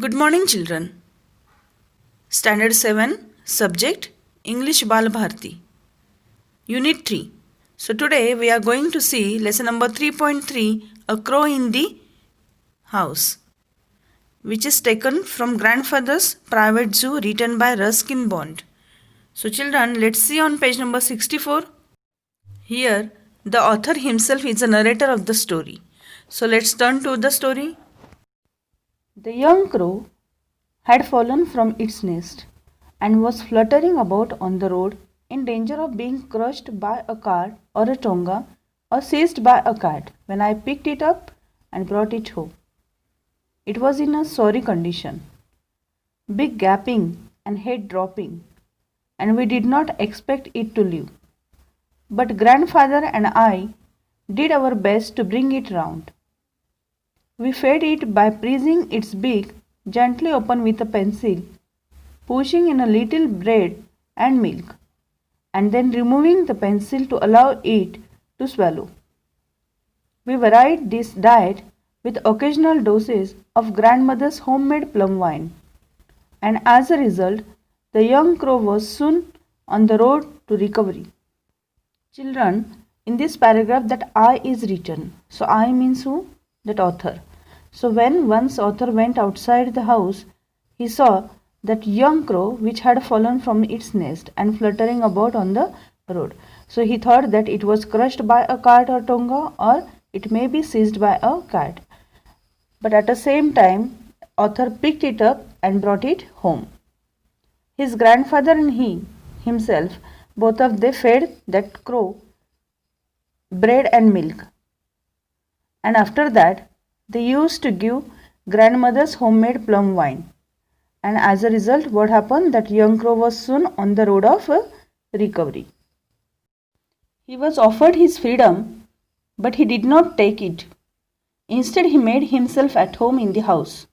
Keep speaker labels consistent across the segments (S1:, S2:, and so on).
S1: Good morning, children. Standard 7, Subject English Bal Bharti, Unit 3. So, today we are going to see lesson number 3.3, A Crow in the House, which is taken from Grandfather's Private Zoo, written by Ruskin Bond. So, children, let's see on page number 64. Here, the author himself is the narrator of the story. So, let's turn to the story. The young crow had fallen from its nest and was fluttering about on the road in danger of being crushed by a cart or a tonga or seized by a cat when I picked it up and brought it home. It was in a sorry condition, big gapping and head dropping, and we did not expect it to live. But grandfather and I did our best to bring it round. We fed it by pressing its beak gently open with a pencil, pushing in a little bread and milk, and then removing the pencil to allow it to swallow. We varied this diet with occasional doses of grandmother's homemade plum wine, and as a result, the young crow was soon on the road to recovery. Children, in this paragraph that I is written. So I means who? That author. So when once author went outside the house, he saw that young crow which had fallen from its nest and fluttering about on the road. So he thought that it was crushed by a cart or tonga, or it may be seized by a cat. But at the same time, author picked it up and brought it home. His grandfather and he himself, both of them fed that crow bread and milk. And after that, they used to give grandmother's homemade plum wine. And as a result, what happened? That young crow was soon on the road of recovery. He was offered his freedom, but he did not take it. Instead, he made himself at home in the house.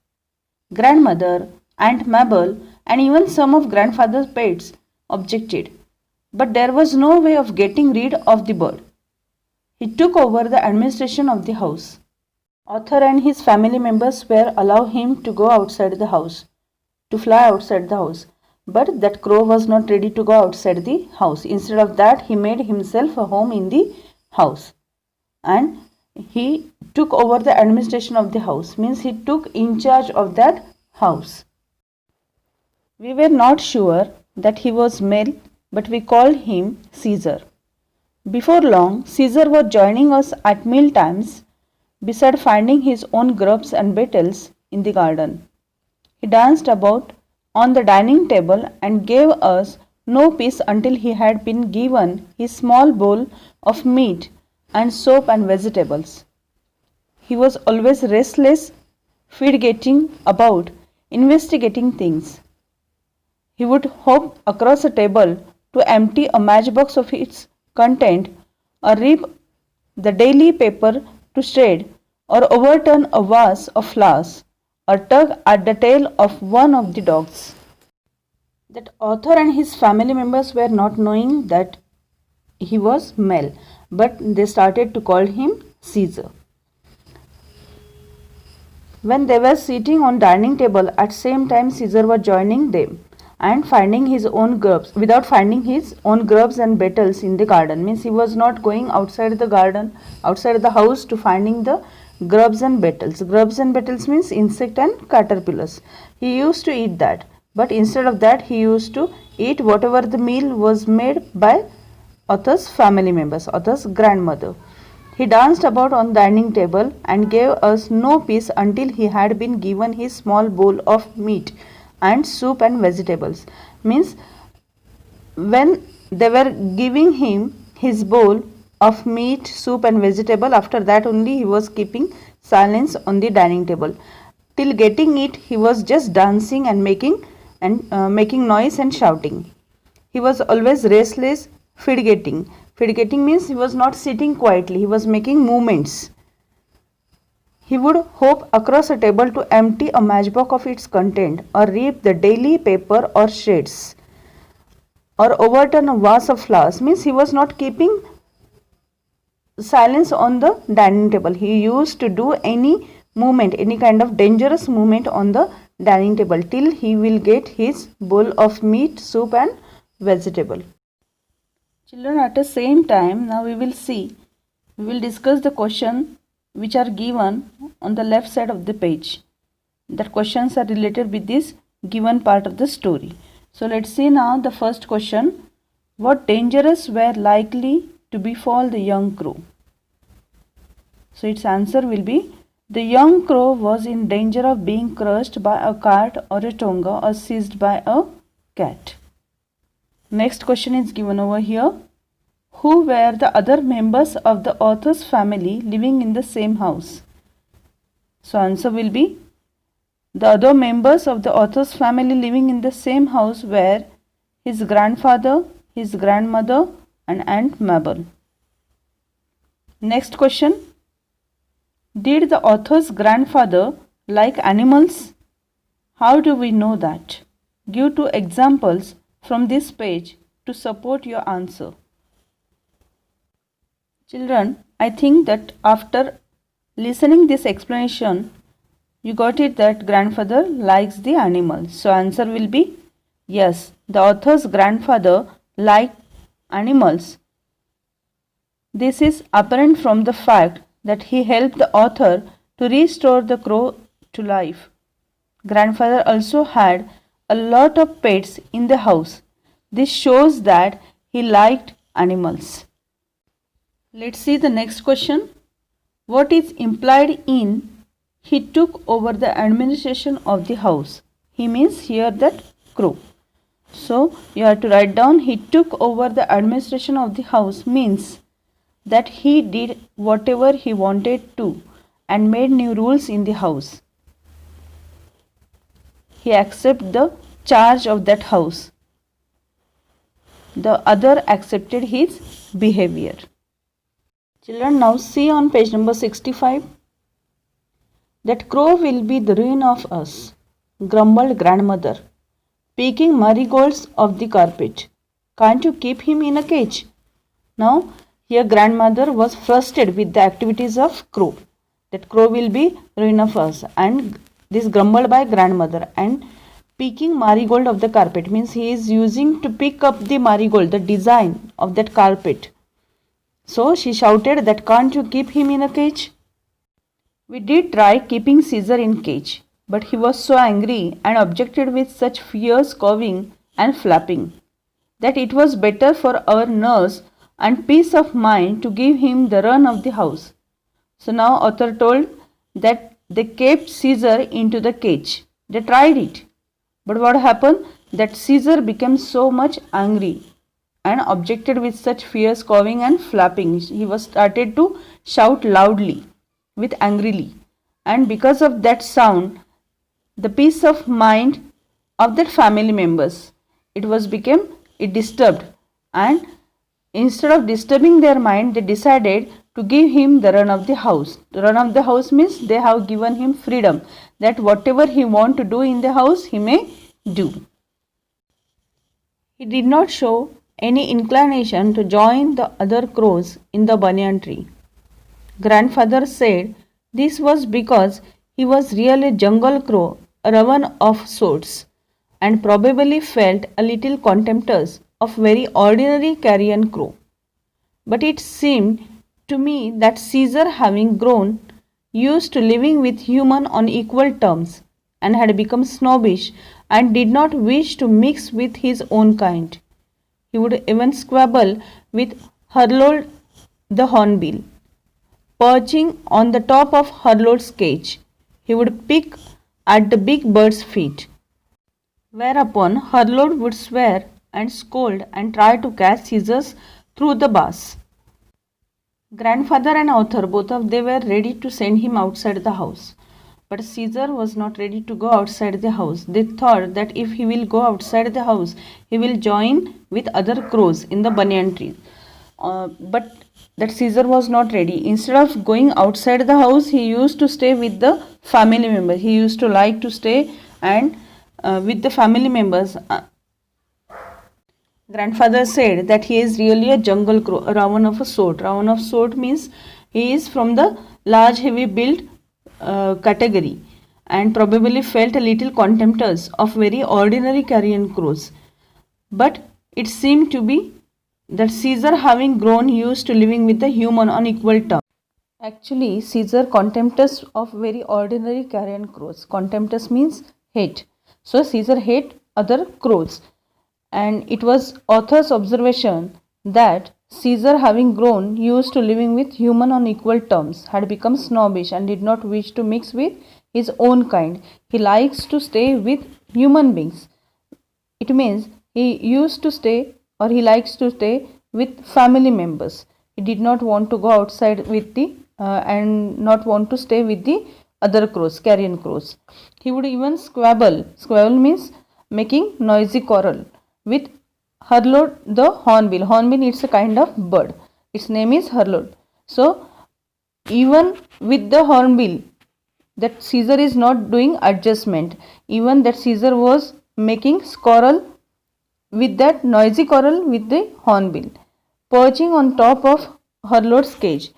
S1: Grandmother, Aunt Mabel, and even some of grandfather's pets objected, but there was no way of getting rid of the bird. He took over the administration of the house. Author and his family members were allowed him to go outside the house, to fly outside the house. But that crow was not ready to go outside the house. Instead of that, he made himself a home in the house. And he took over the administration of the house, means he took in charge of that house. We were not sure that he was male, but we called him Caesar. Before long, Caesar was joining us at meal times, beside finding his own grubs and beetles in the garden. He danced about on the dining table and gave us no peace until he had been given his small bowl of meat and soup and vegetables. He was always restless, fidgeting about, investigating things. He would hop across a table to empty a matchbox of its content, or rip the daily paper to shred, or overturn a vase of flowers, or tug at the tail of one of the dogs. That author and his family members were not knowing that he was male, but they started to call him Caesar. When they were sitting on dining table, at same time Caesar was joining them and finding his own grubs, without finding his own grubs and beetles in the garden, means he was not going outside the garden, outside the house to finding the grubs and beetles. Grubs and beetles means insect and caterpillars. He used to eat that, but instead of that he used to eat whatever the meal was made by author's family members, author's grandmother. He danced about on the dining table and gave us no peace until he had been given his small bowl of meat and soup and vegetables. Means when they were giving him his bowl of meat, soup and vegetable, after that only he was keeping silence on the dining table. Till getting it, he was just dancing and making noise and shouting. He was always restless, fidgeting. Fidgeting means he was not sitting quietly, he was making movements. He would hop across a table to empty a matchbox of its content, or rip the daily paper or shreds, or overturn a vase of flowers, means he was not keeping silence on the dining table. He used to do any movement, any kind of dangerous movement on the dining table till he will get his bowl of meat, soup and vegetable. Children, at the same time, now we will discuss the question which are given on the left side of the page. That questions are related with this given part of the story. So let's see now the first question. What dangers were likely to befall the young crow? So its answer will be, the young crow was in danger of being crushed by a cart or a tonga or seized by a cat. Next question is given over here. Who were the other members of the author's family living in the same house? So answer will be, the other members of the author's family living in the same house were his grandfather, his grandmother and Aunt Mabel. Next question. Did the author's grandfather like animals? How do we know that? Give 2 examples from this page to support your answer. Children, I think that after listening this explanation, you got it that grandfather likes the animals. So answer will be yes, the author's grandfather liked animals. This is apparent from the fact that he helped the author to restore the crow to life. Grandfather also had a lot of pets in the house. This shows that he liked animals. Let's see the next question. What is implied in he took over the administration of the house? He means here that crow. So you have to write down, he took over the administration of the house means that he did whatever he wanted to and made new rules in the house. He accepted the charge of that house. The other accepted his behavior. Children, now see on page number 65. That crow will be the ruin of us, grumbled grandmother, picking marigolds off the carpet. Can't you keep him in a cage? Now, here grandmother was frustrated with the activities of crow. That crow will be ruin of us, and this grumbled by grandmother. And picking marigold of the carpet means he is using to pick up the marigold, the design of that carpet. So she shouted that can't you keep him in a cage? We did try keeping Caesar in cage, but he was so angry and objected with such fierce cawing and flapping that it was better for our nerves and peace of mind to give him the run of the house. So now author told that they kept Caesar into the cage. They tried it. But what happened? That Caesar became so much angry and objected with such fierce cawing and flapping. He was started to shout loudly with angrily, and because of that sound, the peace of mind of that family members, it disturbed, and instead of disturbing their mind, they decided to give him the run of the house. The run of the house means they have given him freedom, that whatever he want to do in the house, he may do. He did not show any inclination to join the other crows in the banyan tree. Grandfather said this was because he was really a jungle crow, a raven of sorts, and probably felt a little contemptuous of very ordinary carrion crow. But it seemed to me that Caesar, having grown used to living with human on equal terms, and had become snobbish and did not wish to mix with his own kind. He would even squabble with Hurlold the hornbill. Perching on the top of Hurlold's cage, he would pick at the big bird's feet, whereupon Hurlold would swear and scold and try to catch Caesar through the bars. Grandfather and author, both of them were ready to send him outside the house. But Caesar was not ready to go outside the house. They thought that if he will go outside the house, he will join with other crows in the banyan tree. But that Caesar was not ready. Instead of going outside the house, he used to stay with the family members. He used to like to stay and with the family members. Grandfather said that he is really a jungle crow, a raven of a sort. Raven of sort means he is from the large heavy built category, and probably felt a little contemptuous of very ordinary carrion crows. But it seemed to be that Caesar, having grown used to living with the human on equal terms. Actually, Caesar contemptuous of very ordinary carrion crows. Contemptuous means hate. So Caesar hate other crows, and it was author's observation that Caesar, having grown used to living with human on equal terms, had become snobbish and did not wish to mix with his own kind. He likes to stay with human beings. It means he used to stay, or he likes to stay with family members. He did not want to go outside with the and not want to stay with the other crows, carrion crows. He would even squabble. Squabble means making noisy quarrel with Herlod the hornbill. Hornbill is a kind of bird. Its name is Herlod. So even with the hornbill, that Caesar is not doing adjustment. Even that Caesar was making quarrel with that noisy quarrel with the hornbill. Perching on top of Herlod's cage,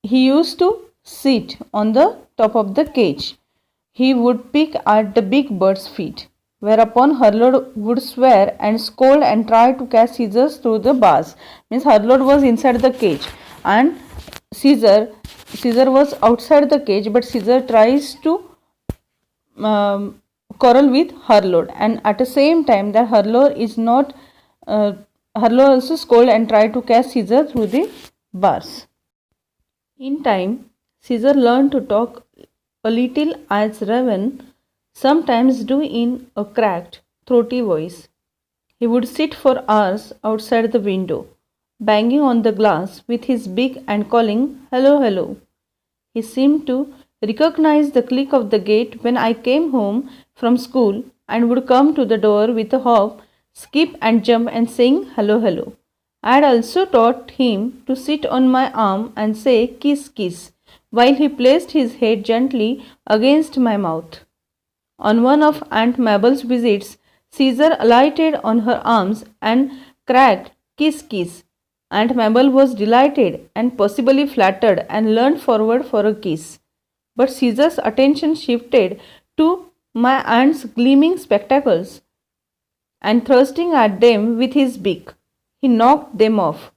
S1: he used to sit on the top of the cage. He would pick at the big bird's feet, whereupon Herlod would swear and scold and try to catch Caesar through the bars. Means Herlod was inside the cage and Caesar was outside the cage, but Caesar tries to quarrel with Herlod, and at the same time that Herlod is not Herlod also scold and try to catch Caesar through the bars. In time, Caesar learned to talk a little as Raven sometimes do in a cracked, throaty voice. He would sit for hours outside the window, banging on the glass with his beak and calling, "Hello, hello." He seemed to recognize the click of the gate when I came home from school and would come to the door with a hop, skip and jump and saying, "Hello, hello." I had also taught him to sit on my arm and say, "Kiss, kiss," while he placed his head gently against my mouth. On one of Aunt Mabel's visits, Caesar alighted on her arms and cracked, "Kiss, kiss." Aunt Mabel was delighted and possibly flattered and leaned forward for a kiss. But Caesar's attention shifted to my aunt's gleaming spectacles, and thrusting at them with his beak, he knocked them off.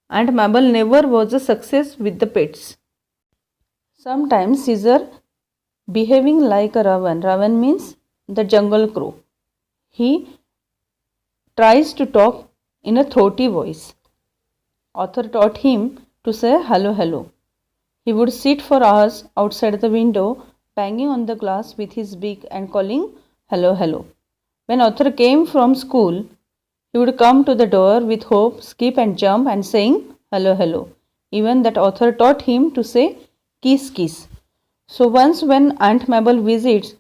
S1: Aunt Mabel never was a success with the pets. Sometimes Caesar, behaving like a raven, raven means the jungle crow, he tries to talk in a throaty voice. Author taught him to say "hello, hello." He would sit for hours outside the window, banging on the glass with his beak and calling, "Hello, hello." When author came from school, he would come to the door with hop, skip and jump and saying, "Hello, hello." Even that author taught him to say, "Kiss, kiss." So once when Aunt Mabel visits,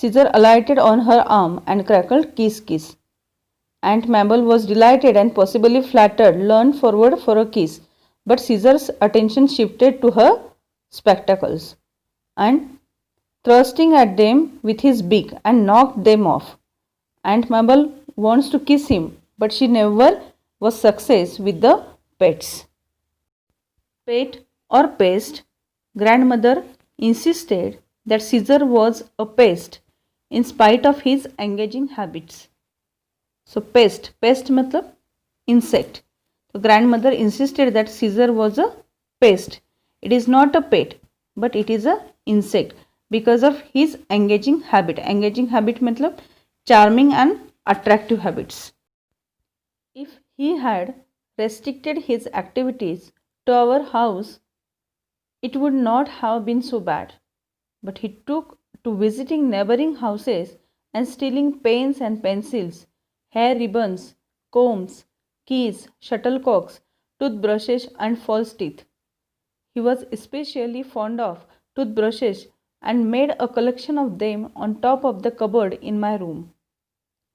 S1: Caesar alighted on her arm and crackled, "Kiss, kiss." Aunt Mabel was delighted and possibly flattered, leaned forward for a kiss, but Caesar's attention shifted to her spectacles, and thrusting at them with his beak and knocked them off. Aunt Mabel wants to kiss him, but she never was success with the pets. Pet or pest, grandmother insisted that Caesar was a pest in spite of his engaging habits. So pest matlab insect. So grandmother insisted that Caesar was a pest. It is not a pet, but it is a insect because of his engaging habit. Engaging habit matlab charming and attractive habits. If he had restricted his activities to our house, it would not have been so bad. But he took to visiting neighboring houses and stealing pens and pencils, hair ribbons, combs, keys, shuttlecocks, toothbrushes, and false teeth. He was especially fond of toothbrushes and made a collection of them on top of the cupboard in my room.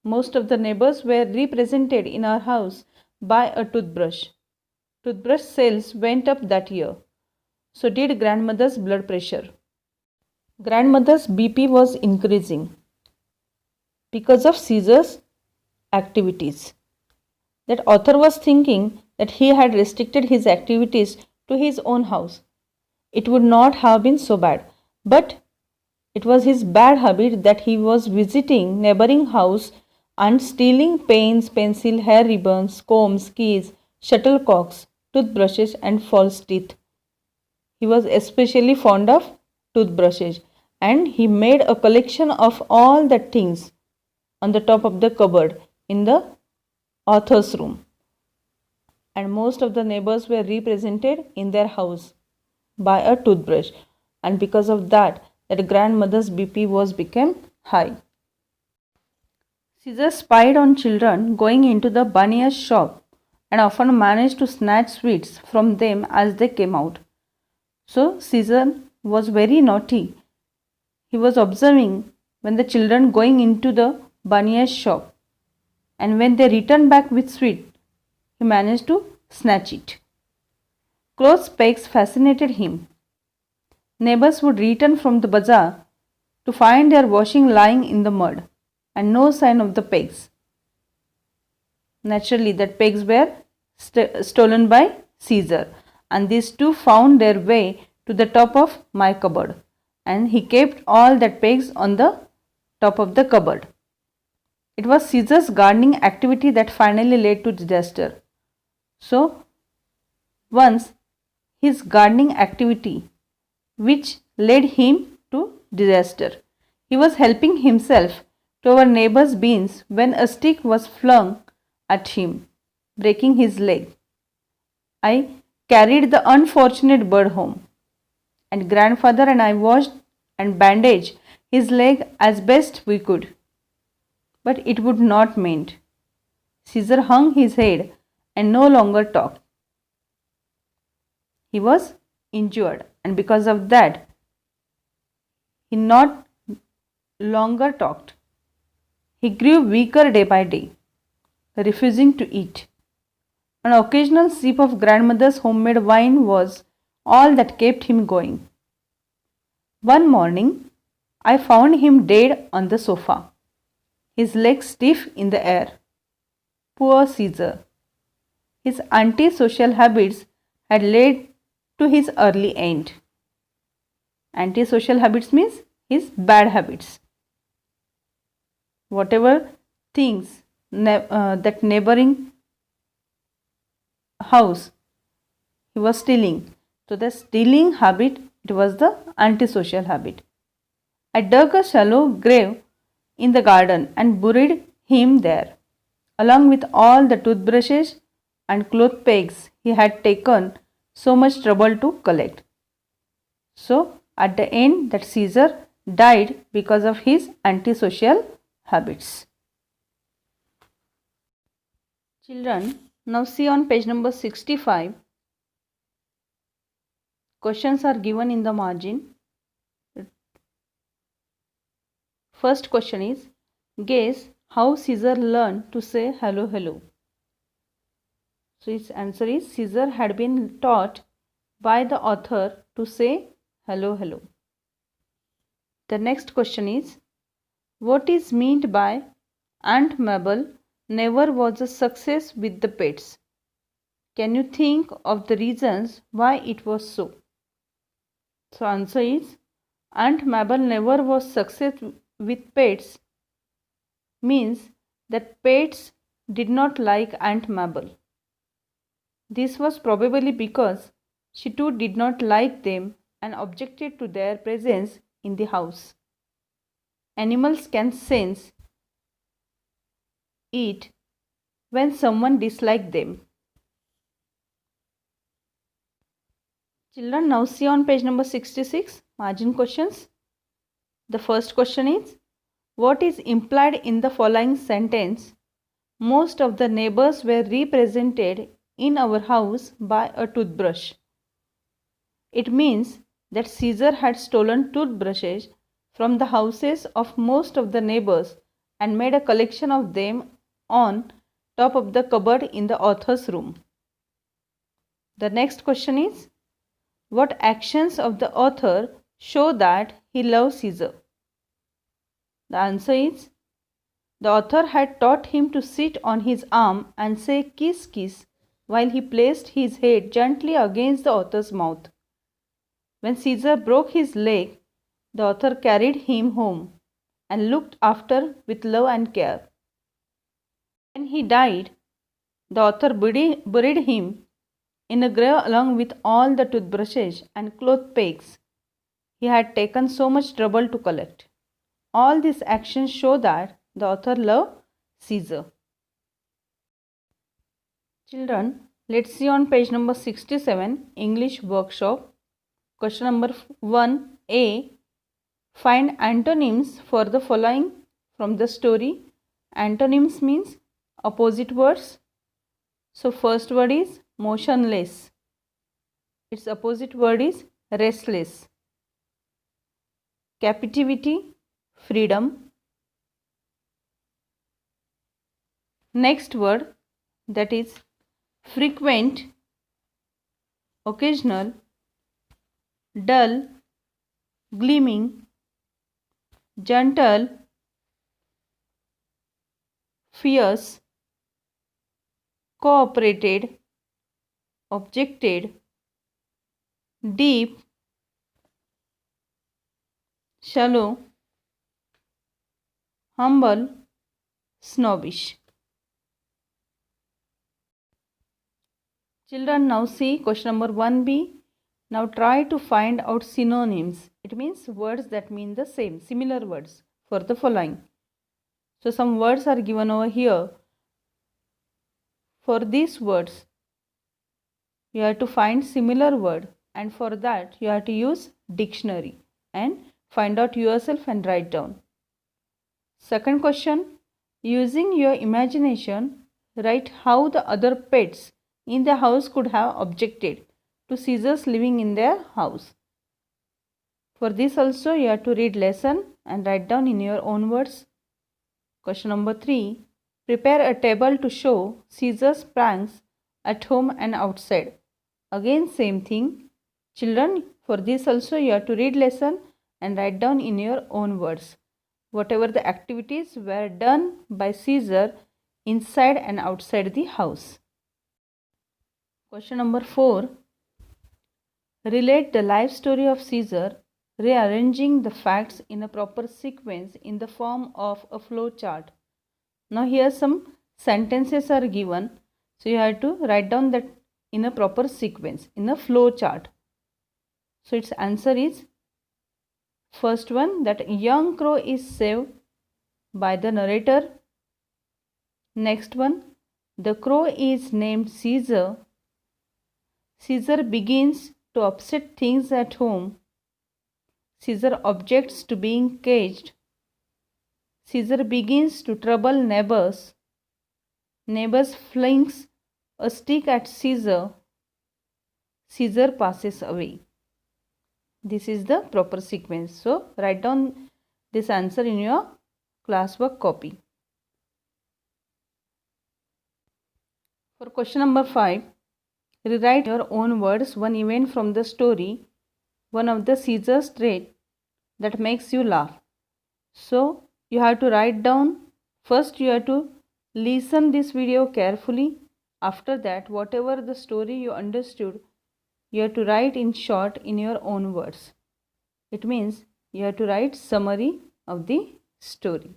S1: Most of the neighbors were represented in our house by a toothbrush. Toothbrush sales went up that year. So did grandmother's blood pressure. Grandmother's BP was increasing because of Caesar's activities. That author was thinking that he had restricted his activities to his own house. It would not have been so bad. But It was his bad habit that he was visiting neighboring house and stealing pens, pencil, hair ribbons, combs, keys, shuttlecocks, toothbrushes and false teeth. He was especially fond of toothbrushes and he made a collection of all the things on the top of the cupboard in the author's room. And most of the neighbors were represented in their house by a toothbrush, and because of that grandmother's BP was became high. Caesar spied on children going into the bunny's shop and often managed to snatch sweets from them as they came out. So Caesar was very naughty. He was observing when the children going into the bunny's shop, and when they returned back with sweet, he managed to snatch it. Clothes pegs fascinated him. Neighbors would return from the bazaar to find their washing lying in the mud and no sign of the pegs. Naturally, that pegs were stolen by Caesar, and these two found their way to the top of my cupboard, and he kept all that pegs on the top of the cupboard. It was Caesar's gardening activity that finally led to disaster. So, once his gardening activity which led him to disaster. He was helping himself to our neighbor's beans when a stick was flung at him, breaking his leg. I carried the unfortunate bird home, and grandfather and I washed and bandaged his leg as best we could. But it would not mend. Caesar hung his head and no longer talked. He was injured, and because of that, he not longer talked. He grew weaker day by day, refusing to eat. An occasional sip of grandmother's homemade wine was all that kept him going. One morning, I found him dead on the sofa, his legs stiff in the air. Poor Caesar. His antisocial habits had led to his early end. Antisocial habits means his bad habits. Whatever things that neighboring house he was stealing. So the stealing habit, it was the antisocial habit. I dug a shallow grave in the garden and buried him there, along with all the toothbrushes and cloth pegs he had taken so much trouble to collect. So at the end, that Caesar died because of his antisocial habits. Children, now see on page number 65. Questions are given in the margin. First question is, guess how Caesar learned to say hello, hello. So its answer is, Caesar had been taught by the author to say hello, hello. The next question is, what is meant by Aunt Mabel never was a success with the pets? Can you think of the reasons why it was so? So answer is, Aunt Mabel never was success with pets means that pets did not like Aunt Mabel. This was probably because she too did not like them and objected to their presence in the house. Animals can sense it when someone dislikes them. Children, now see on page number 66, margin questions. The first question is, what is implied in the following sentence? Most of the neighbors were represented in our house by a toothbrush. It means that Caesar had stolen toothbrushes from the houses of most of the neighbors and made a collection of them on top of the cupboard in the author's room. The next question is, what actions of the author show that he loved Caesar? The answer is, the author had taught him to sit on his arm and say kiss kiss while he placed his head gently against the author's mouth. When Caesar broke his leg, The author carried him home and looked after with love and care. When he died, the author buried him in a grave along with all the toothbrushes and cloth pegs he had taken so much trouble to collect. All these actions show that the author loved Caesar. Children, let's see on page number 67, English workshop. Question number 1a. Find antonyms for the following from the story. Antonyms means opposite words. So first word is motionless. Its opposite word is restless. Captivity, freedom. Next word, that is frequent, occasional, dull, gleaming, gentle, fierce, cooperated, objected, deep, shallow, humble, snobbish. Children, now see question number 1b. Now try to find out synonyms. It means words that mean the same, similar words for the following. So some words are given over here. For these words, you have to find similar word, and for that you have to use dictionary and find out yourself and write down. Second question, using your imagination, write how the other pets in the house could have objected to Caesar's living in their house. For this also you have to read lesson and write down in your own words. Question number 3. Prepare a table to show Caesar's pranks at home and outside. Again same thing. Children, for this also you have to read lesson and write down in your own words whatever the activities were done by Caesar inside and outside the house. Question number 4. Relate the life story of Caesar, rearranging the facts in a proper sequence in the form of a flow chart. Now here some sentences are given, so you have to write down that in a proper sequence, in a flow chart. So its answer is first one, that young crow is saved by the narrator. Next one, the crow is named Caesar. Caesar begins to upset things at home. Caesar objects to being caged. Caesar begins to trouble neighbors. Neighbors flings a stick at Caesar. Caesar passes away. This is the proper sequence. So write down this answer in your classwork copy. For question number 5, rewrite your own words one event from the story, one of the Caesar's trait that makes you laugh. So you have to write down, first you have to listen this video carefully. After that, whatever the story you understood, you have to write in short in your own words. It means you have to write summary of the story.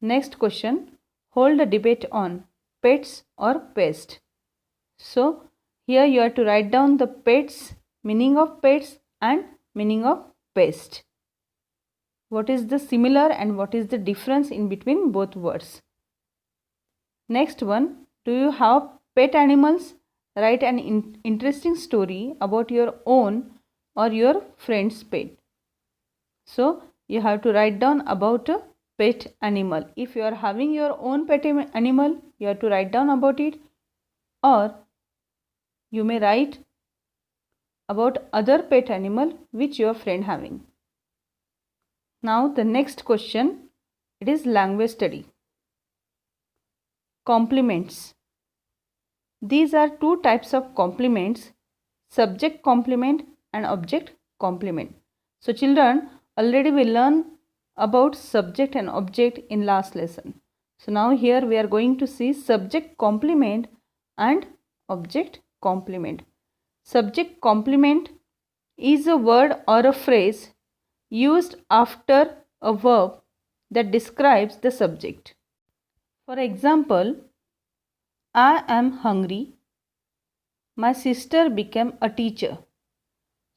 S1: Next question, hold a debate on pets or pest. So here you have to write down the pets, meaning of pets and meaning of pest. What is the similar and what is the difference in between both words? Next one, do you have pet animals? Write an interesting story about your own or your friend's pet. So you have to write down about a pet animal. If you are having your own pet animal, you have to write down about it, or you may write about other pet animal which your friend having. Now the next question, it is language study. Compliments. These are two types of compliments, subject complement and object complement. So children, already we learned about subject and object in last lesson. So now here we are going to see subject complement and object complement. Subject complement is a word or a phrase used after a verb that describes the subject. For example, I am hungry. My sister became a teacher.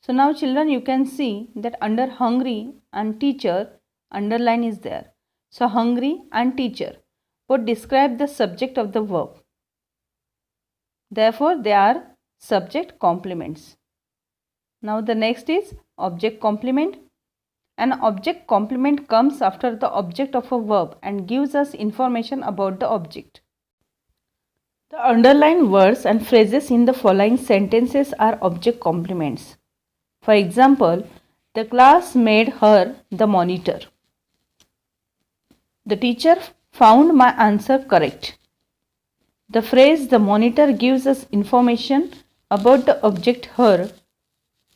S1: So now children, you can see that under hungry and teacher, underline is there. So hungry and teacher both describe the subject of the verb. Therefore, they are subject complements. Now the next is object complement. An object complement comes after the object of a verb and gives us information about the object. The underlined words and phrases in the following sentences are object complements. For example, the class made her the monitor. The teacher found my answer correct. The phrase the monitor gives us information about the object her.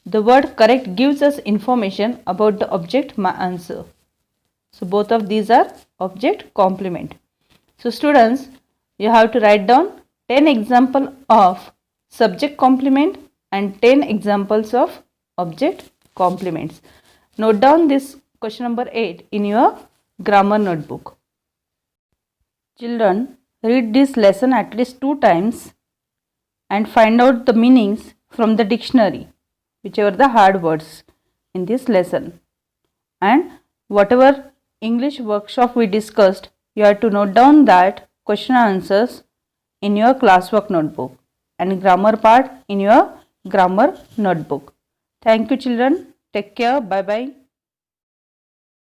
S1: The word correct gives us information about the object my answer. So both of these are object complement. So students, you have to write down 10 examples of subject complement and 10 examples of object complements. Note down this question number 8 in your grammar notebook. Children, read this lesson at least 2 times and find out the meanings from the dictionary, whichever the hard words in this lesson. And whatever English workshop we discussed, you have to note down that question answers in your classwork notebook and grammar part in your grammar notebook. Thank you children. Take care. Bye bye.